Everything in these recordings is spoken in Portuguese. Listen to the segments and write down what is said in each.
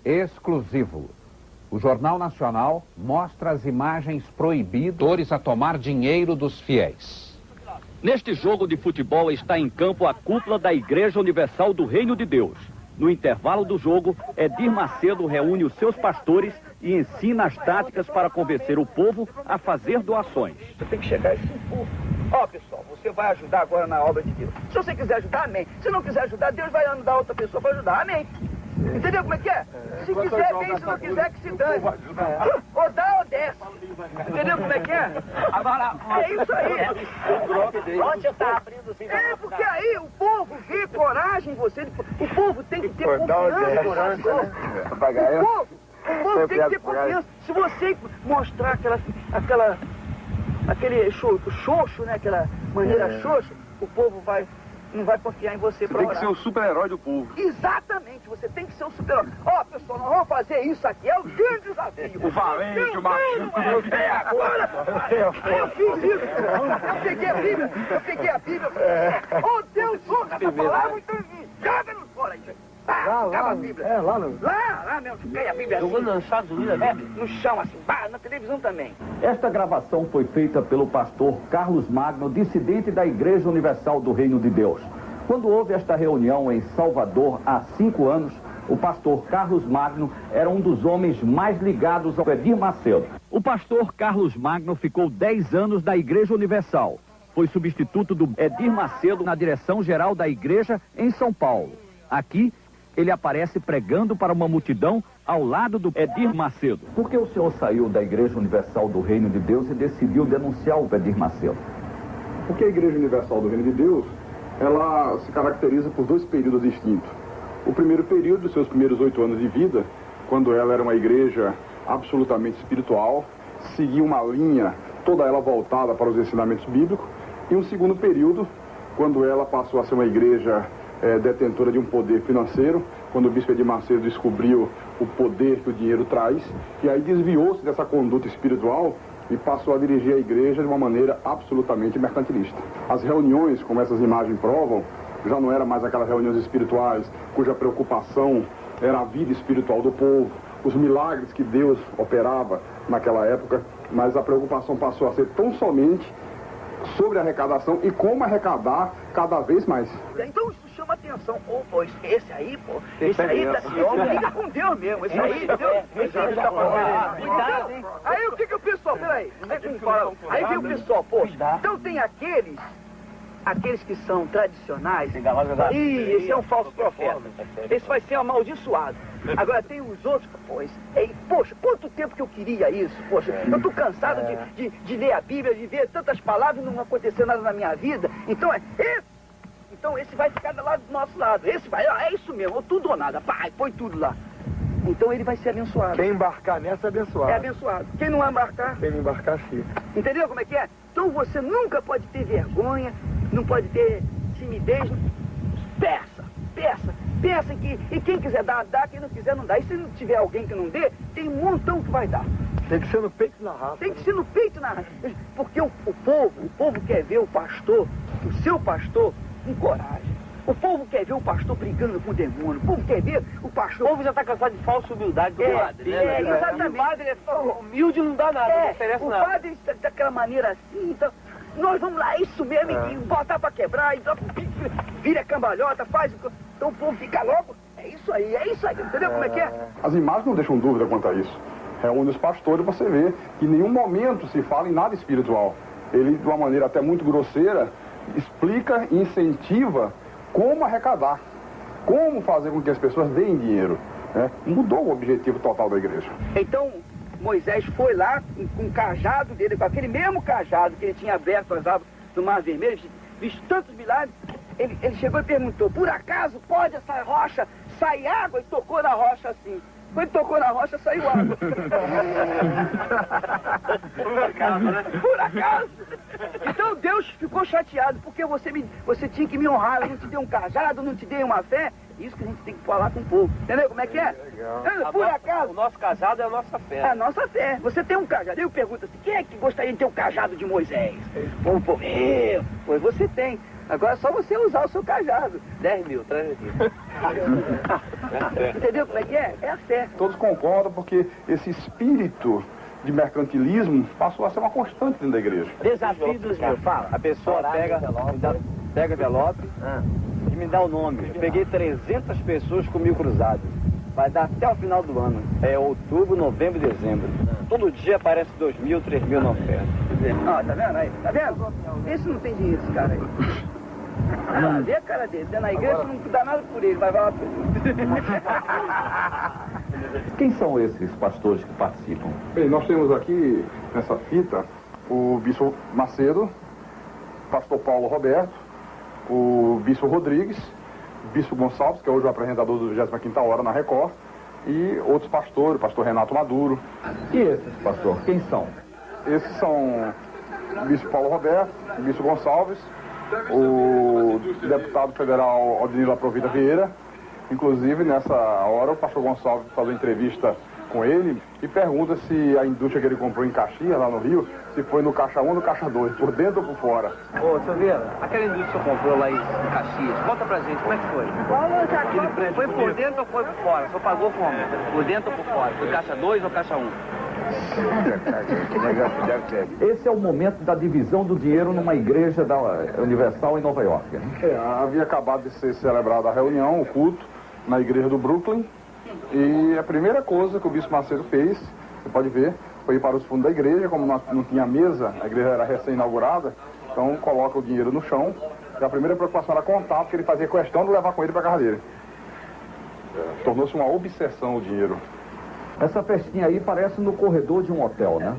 exclusivo. O Jornal Nacional mostra as imagens proibidas a tomar dinheiro dos fiéis. Neste jogo de futebol está em campo a cúpula da Igreja Universal do Reino de Deus. No intervalo do jogo, Edir Macedo reúne os seus pastores e ensina as táticas para convencer o povo a fazer doações. Você tem que chegar assim, ó, pessoal, você vai ajudar agora na obra de Deus. Se você quiser ajudar, amém. Se não quiser ajudar, Deus vai ajudar outra pessoa para ajudar, amém. Entendeu como é que é? Se quiser, bem, se não quiser, que se dane. Ou dá ou desce. Entendeu como é que é? Agora, é isso aí. Onde está abrindo assim? É, porque aí o povo vê coragem em você. O povo tem que ter confiança. O povo tem que ter confiança. Se você mostrar aquele xoxo, né? Aquela maneira xoxa, o povo não vai confiar em você pra orar. Tem que ser o super-herói do povo. Exatamente, você tem que ser o super-herói. Ó, pessoal, nós vamos fazer isso aqui, é o grande desafio. O valente, o macho. Agora, eu fiz isso. Eu peguei a Bíblia. Ô, Deus, ouça essa palavra, então joga-nos fora aí. Acaba a Bíblia. Lá mesmo, peguei a Bíblia assim. Jogando nos Estados Unidos, no chão, assim, na televisão também. Esta gravação foi feita pelo pastor Carlos Magno, dissidente da Igreja Universal do Reino de Deus. Quando houve esta reunião em Salvador há 5 anos, o pastor Carlos Magno era um dos homens mais ligados ao Edir Macedo. O pastor Carlos Magno ficou 10 anos da Igreja Universal. Foi substituto do Edir Macedo na direção-geral da igreja em São Paulo. Aqui, ele aparece pregando para uma multidão ao lado do Edir Macedo. Por que o senhor saiu da Igreja Universal do Reino de Deus e decidiu denunciar o Edir Macedo? Porque a Igreja Universal do Reino de Deus, ela se caracteriza por 2 períodos distintos. O primeiro período, dos seus primeiros 8 anos de vida, quando ela era uma igreja absolutamente espiritual, seguia uma linha, toda ela voltada para os ensinamentos bíblicos. E um segundo período, quando ela passou a ser uma igreja detentora de um poder financeiro, quando o bispo Edir Macedo descobriu o poder que o dinheiro traz, e aí desviou-se dessa conduta espiritual e passou a dirigir a igreja de uma maneira absolutamente mercantilista. As reuniões, como essas imagens provam, já não eram mais aquelas reuniões espirituais cuja preocupação era a vida espiritual do povo, os milagres que Deus operava naquela época, mas a preocupação passou a ser tão somente sobre a arrecadação e como arrecadar cada vez mais. Então isso chama atenção. Pô, esse aí, liga com Deus mesmo. Esse aí, Deus tá falando. Aí o que o pessoal, peraí, aí vem o pessoal, pô, então tem aqueles que são tradicionais, e esse é um falso profeta, esse vai ser amaldiçoado. Agora tem os outros, poxa, quanto tempo que eu queria isso, poxa, eu tô cansado de ler a Bíblia, de ver tantas palavras e não acontecer nada na minha vida, então esse vai ficar do nosso lado, esse vai, é isso mesmo, tudo ou nada, põe tudo lá. Então ele vai ser abençoado. Quem embarcar nessa é abençoado. É abençoado. Quem não embarcar... Quem não embarcar, fica. Entendeu como é que é? Então você nunca pode ter vergonha, não pode ter timidez. Peça e quem quiser dar, dá, quem não quiser não dá. E se não tiver alguém que não dê, tem um montão que vai dar. Tem que ser no peito e na raça. Tem que ser no peito e na raça. Porque o povo quer ver o pastor, o seu pastor, com coragem. O povo quer ver o pastor brigando com o demônio. O povo quer ver o pastor... O povo já está cansado de falsa humildade do padre. Exatamente. O padre é humilde, não dá nada, não oferece nada. O padre daquela maneira assim, então... Nós vamos lá, isso mesmo, e botar pra quebrar, e vira cambalhota, faz... Então o povo fica logo, é isso aí, entendeu como é que é? As imagens não deixam dúvida quanto a isso. Reúne os pastores, você vê que em nenhum momento se fala em nada espiritual. Ele, de uma maneira até muito grosseira, explica e incentiva como arrecadar, como fazer com que as pessoas deem dinheiro. Né? Mudou o objetivo total da igreja. Então... Moisés foi lá com o cajado dele, com aquele mesmo cajado que ele tinha aberto as águas do Mar Vermelho, visto tantos milagres, ele chegou e perguntou, por acaso pode essa rocha sair água? E tocou na rocha assim. Quando tocou na rocha, saiu água. Por acaso, né? Por acaso. Então Deus ficou chateado, porque você tinha que me honrar, eu não te dei um cajado, não te dei uma fé. Isso que a gente tem que falar com o povo. Entendeu como é que é? Por acaso... O nosso cajado é a nossa fé. É a nossa fé. Você tem um cajado. Eu pergunto assim, quem é que gostaria de ter o cajado de Moisés? O povo, pois você tem. Agora é só você usar o seu cajado. 10 mil, traz aqui. Entendeu como é que é? É a fé. Todos concordam porque esse espírito de mercantilismo passou a ser uma constante dentro da igreja. Desafio dos meus, fala. A pessoa pega envelope e me dá o nome. Eu peguei 300 pessoas com 1000 cruzados. Vai dar até o final do ano. É outubro, novembro e dezembro. Todo dia aparece 2.000, 3.000 na oferta. Ó, tá vendo aí? Tá vendo? Esse não tem dinheiro, esse cara aí. Ah, vê a cara dele. Na igreja não dá nada por ele, vai lá. Quem são esses pastores que participam? Bem, nós temos aqui nessa fita o bispo Macedo, pastor Paulo Roberto, o bispo Rodrigues, o bispo Gonçalves, que é hoje o apresentador do 25ª Hora na Record, e outros pastores, o pastor Renato Maduro. E esses, pastor, quem são? Esses são o bispo Paulo Roberto, o bispo Gonçalves, o deputado federal Odinilo Aprovita Vieira. Inclusive, nessa hora, o pastor Gonçalves faz uma entrevista com ele e pergunta se a indústria que ele comprou em Caxias, lá no Rio, se foi no caixa 1 ou no caixa 2, por dentro ou por fora. Ô, seu Vieira, aquela indústria que você comprou lá em Caxias, conta pra gente, como é que foi? Foi por dentro ou foi por fora? Você pagou como? Por dentro ou por fora? Foi caixa 2 ou caixa 1? Esse é o momento da divisão do dinheiro numa igreja da Universal em Nova York. Havia acabado de ser celebrada a reunião, o culto, na igreja do Brooklyn, e a primeira coisa que o bispo Macedo fez, você pode ver, foi ir para os fundos da igreja. Como não tinha mesa, a igreja era recém-inaugurada, então coloca o dinheiro no chão, e a primeira preocupação era contar, porque ele fazia questão de levar com ele para a casa dele. Tornou-se uma obsessão o dinheiro. Essa festinha aí parece no corredor de um hotel, né?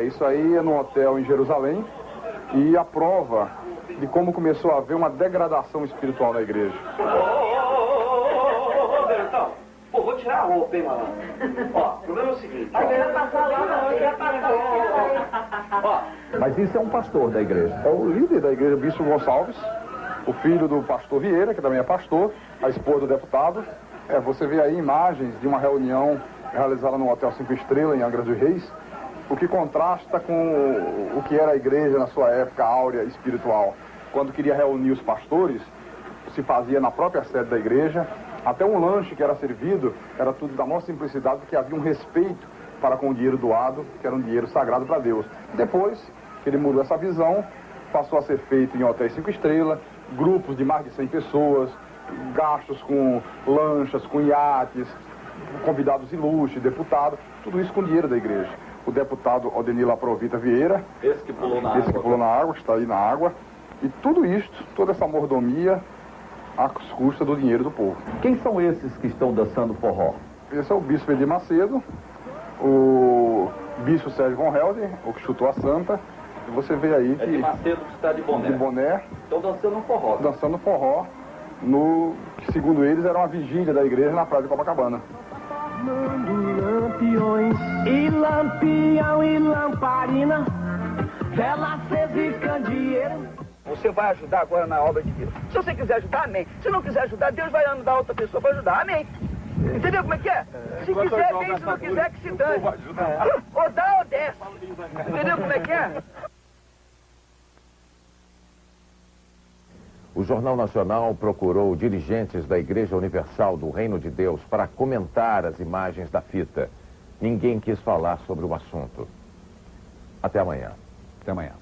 Isso aí é num hotel em Jerusalém, e a prova de como começou a haver uma degradação espiritual na igreja. Pô, vou tirar a roupa, hein, malandro? Ó, o problema é o seguinte, ó. Mas isso é um pastor da igreja. É o líder da igreja, o bispo Gonçalves, o filho do pastor Vieira, que também é pastor, a esposa do deputado. Você vê aí imagens de uma reunião realizada no Hotel 5 Estrelas, em Angra dos Reis, o que contrasta com o que era a igreja na sua época áurea espiritual. Quando queria reunir os pastores, se fazia na própria sede da igreja. Até um lanche que era servido era tudo da maior simplicidade, porque havia um respeito para com o dinheiro doado, que era um dinheiro sagrado para Deus. Depois que ele mudou essa visão, passou a ser feito em hotéis 5 estrelas, grupos de mais de 100 pessoas, gastos com lanchas, com iates, convidados ilustres, deputados, tudo isso com dinheiro da igreja. O deputado Odinilo Aprovita Vieira, Esse que pulou na água, está aí na água, e tudo isto, toda essa mordomia, às custas do dinheiro do povo. Quem são esses que estão dançando forró? Esse é o bispo Edir Macedo, o bispo Sérgio Von Helder, o que chutou a santa. E você vê aí que... Edir Macedo que está de boné. De boné. Estão dançando forró. Dançando forró, no que segundo eles era uma vigília da igreja na praia de Copacabana. Lampiões e lampião e lamparina, vela acesa e candeeiro. Você vai ajudar agora na obra de Deus. Se você quiser ajudar, amém. Se não quiser ajudar, Deus vai mandar outra pessoa para ajudar, amém. Entendeu como é que é? Se quiser, bem, se não quiser, que se dane. Ou dá ou desce. Entendeu como é que é? O Jornal Nacional procurou dirigentes da Igreja Universal do Reino de Deus para comentar as imagens da fita. Ninguém quis falar sobre o assunto. Até amanhã. Até amanhã.